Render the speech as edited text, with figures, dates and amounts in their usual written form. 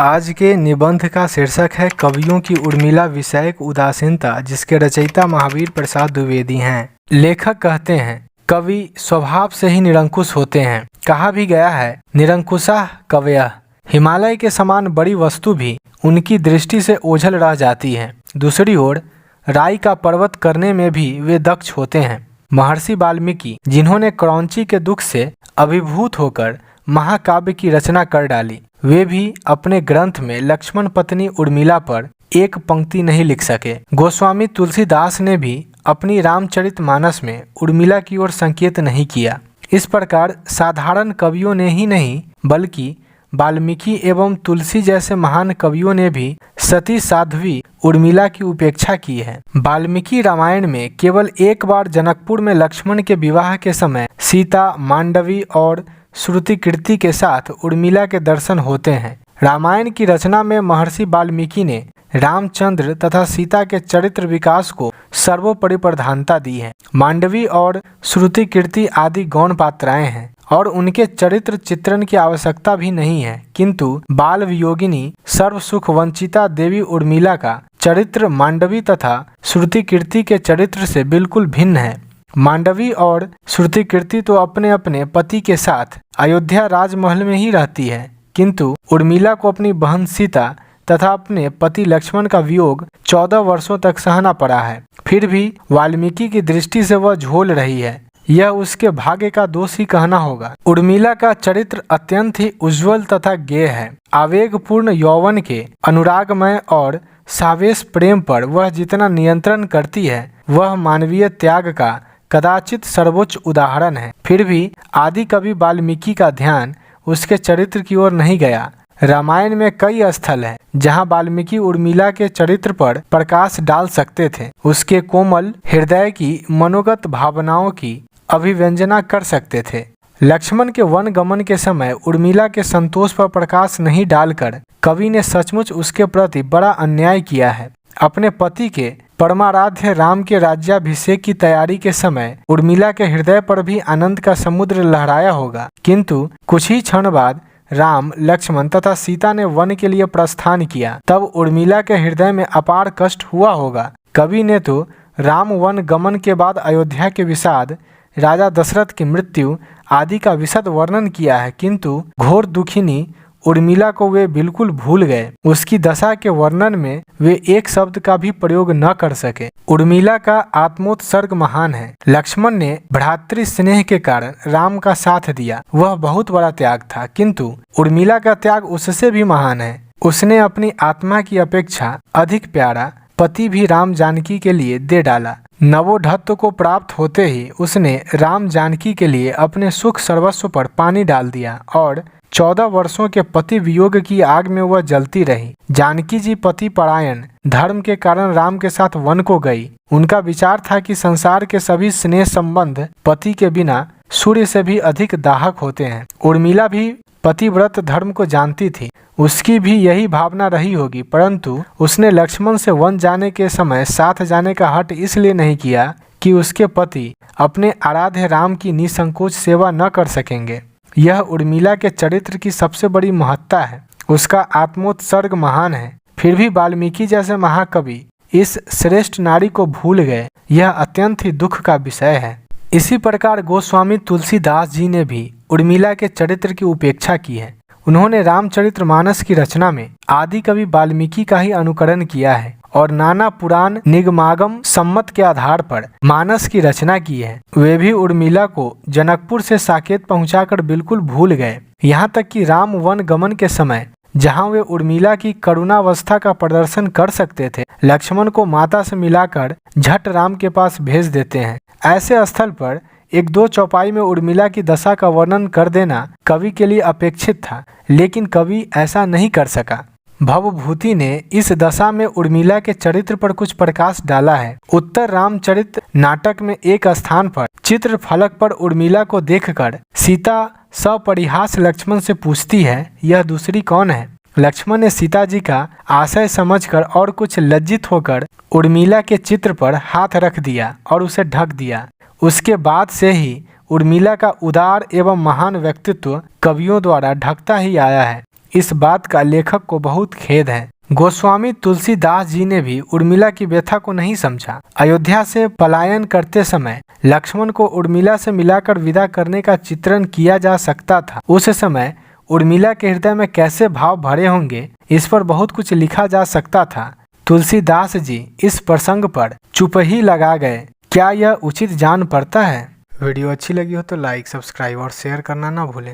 आज के निबंध का शीर्षक है कवियों की उर्मिला विषयक उदासीनता, जिसके रचयिता महावीर प्रसाद द्विवेदी हैं। लेखक कहते हैं, कवि स्वभाव से ही निरंकुश होते हैं। कहा भी गया है, निरंकुशः कवयः। हिमालय के समान बड़ी वस्तु भी उनकी दृष्टि से ओझल रह जाती है। दूसरी ओर राई का पर्वत करने में भी वे दक्ष होते हैं। महर्षि वाल्मीकि, जिन्होंने क्रौंची के दुख से अभिभूत होकर महाकाव्य की रचना कर डाली, वे भी अपने ग्रंथ में लक्ष्मण पत्नी उर्मिला पर एक पंक्ति नहीं लिख सके। गोस्वामी तुलसीदास ने भी अपनी रामचरितमानस में उर्मिला की ओर संकेत नहीं किया। इस प्रकार साधारण कवियों ने ही नहीं, बल्कि वाल्मीकि एवं तुलसी जैसे महान कवियों ने भी सती साध्वी उर्मिला की उपेक्षा की है। वाल्मीकि रामायण में केवल एक बार जनकपुर में लक्ष्मण के विवाह के समय सीता, मांडवी और श्रुतिकीर्ति के साथ उर्मिला के दर्शन होते हैं। रामायण की रचना में महर्षि वाल्मीकि ने रामचंद्र तथा सीता के चरित्र विकास को सर्वोपरि प्रधानता दी है। मांडवी और श्रुतिकीर्ति आदि गौण पात्राएं हैं और उनके चरित्र चित्रण की आवश्यकता भी नहीं है, किंतु बाल वियोगिनी सर्व सुख वंचिता देवी उर्मिला का चरित्र मांडवी तथा श्रुतिकीर्ति के चरित्र से बिल्कुल भिन्न है। मांडवी और श्रुतिकीर्ति तो अपने अपने पति के साथ अयोध्या राजमहल में ही रहती है, किंतु उर्मिला को अपनी बहन सीता तथा अपने पति लक्ष्मण का वियोग 14 वर्षों तक सहना पड़ा है। फिर भी वाल्मीकि की दृष्टि से वह झोल रही है। यह उसके भाग्य का दोष ही कहना होगा। उर्मिला का चरित्र अत्यंत ही उज्जवल तथा गेय है। आवेगपूर्ण यौवन के अनुरागमय और सावेश प्रेम पर वह जितना नियंत्रण करती है, वह मानवीय त्याग का कदाचित सर्वोच्च उदाहरण है। फिर भी आदि कवि वाल्मीकि का ध्यान उसके चरित्र की ओर नहीं गया। रामायण में कई स्थल हैं जहां वाल्मीकि उर्मिला के चरित्र पर प्रकाश डाल सकते थे, उसके कोमल हृदय की मनोगत भावनाओं की अभिव्यंजना कर सकते थे। लक्ष्मण के वन गमन के समय उर्मिला के संतोष पर प्रकाश नहीं डालकर कवि ने सचमुच उसके प्रति बड़ा अन्याय किया है। अपने पति के परमाराध्य राम के राज्याभिषेक की तैयारी के समय उर्मिला के हृदय पर भी आनंद का समुद्र लहराया होगा, किंतु कुछ ही क्षण बाद राम, लक्ष्मण तथा सीता ने वन के लिए प्रस्थान किया, तब उर्मिला के हृदय में अपार कष्ट हुआ होगा। कवि ने तो राम वन गमन के बाद अयोध्या के विषाद, राजा दशरथ की मृत्यु आदि का विशद वर्णन किया है, किंतु घोर दुखिनी उर्मिला को वे बिल्कुल भूल गए। उसकी दशा के वर्णन में वे एक शब्द का भी प्रयोग न कर सके। उर्मिला का आत्मोत्सर्ग महान है। लक्ष्मण ने भ्रातृ स्नेह के कारण राम का साथ दिया, वह बहुत बड़ा त्याग था, किंतु उर्मिला का त्याग उससे भी महान है। उसने अपनी आत्मा की अपेक्षा अधिक प्यारा पति भी राम जानकी के लिए दे डाला। नवोढत्त को प्राप्त होते ही उसने राम जानकी के लिए अपने सुख सर्वस्व पर पानी डाल दिया और 14 वर्षों के पति वियोग की आग में वह जलती रही। जानकी जी पति परायण धर्म के कारण राम के साथ वन को गई। उनका विचार था कि संसार के सभी स्नेह संबंध पति के बिना सूर्य से भी अधिक दाहक होते हैं। उर्मिला भी पतिव्रत धर्म को जानती थी, उसकी भी यही भावना रही होगी, परंतु उसने लक्ष्मण से वन जाने के समय साथ जाने का हठ इसलिए नहीं किया कि उसके पति अपने आराध्य राम की निसंकोच सेवा न कर सकेंगे। यह उर्मिला के चरित्र की सबसे बड़ी महत्ता है। उसका आत्मोत्सर्ग महान है। फिर भी वाल्मीकि जैसे महाकवि इस श्रेष्ठ नारी को भूल गए, यह अत्यंत ही दुख का विषय है। इसी प्रकार गोस्वामी तुलसीदास जी ने भी उर्मिला के चरित्र की उपेक्षा की है। उन्होंने रामचरितमानस की रचना में आदि कवि वाल्मीकि का ही अनुकरण किया है और नाना पुराण निगमागम सम्मत के आधार पर मानस की रचना की है। वे भी उर्मिला को जनकपुर से साकेत पहुंचाकर बिल्कुल भूल गए। यहाँ तक कि राम वन गमन के समय जहाँ वे उर्मिला की करुणावस्था का प्रदर्शन कर सकते थे, लक्ष्मण को माता से मिलाकर झट राम के पास भेज देते हैं। ऐसे स्थल पर एक दो चौपाई में उर्मिला की दशा का वर्णन कर देना कवि के लिए अपेक्षित था, लेकिन कवि ऐसा नहीं कर सका। भवभूति ने इस दशा में उर्मिला के चरित्र पर कुछ प्रकाश डाला है। उत्तर रामचरित नाटक में एक स्थान पर चित्र फलक पर उर्मिला को देखकर सीता सपरिहास लक्ष्मण से पूछती है, यह दूसरी कौन है? लक्ष्मण ने सीता जी का आशय समझकर और कुछ लज्जित होकर उर्मिला के चित्र पर हाथ रख दिया और उसे ढक दिया। उसके बाद से ही उर्मिला का उदार एवं महान व्यक्तित्व कवियों द्वारा ढकता ही आया है। इस बात का लेखक को बहुत खेद है। गोस्वामी तुलसीदास जी ने भी उर्मिला की व्यथा को नहीं समझा। अयोध्या से पलायन करते समय लक्ष्मण को उर्मिला से मिलाकर विदा करने का चित्रण किया जा सकता था। उस समय उर्मिला के हृदय में कैसे भाव भरे होंगे, इस पर बहुत कुछ लिखा जा सकता था। तुलसीदास जी इस प्रसंग पर चुप ही लगा गए। क्या यह उचित जान पड़ता है? वीडियो अच्छी लगी हो तो लाइक, सब्सक्राइब और शेयर करना ना भूलें।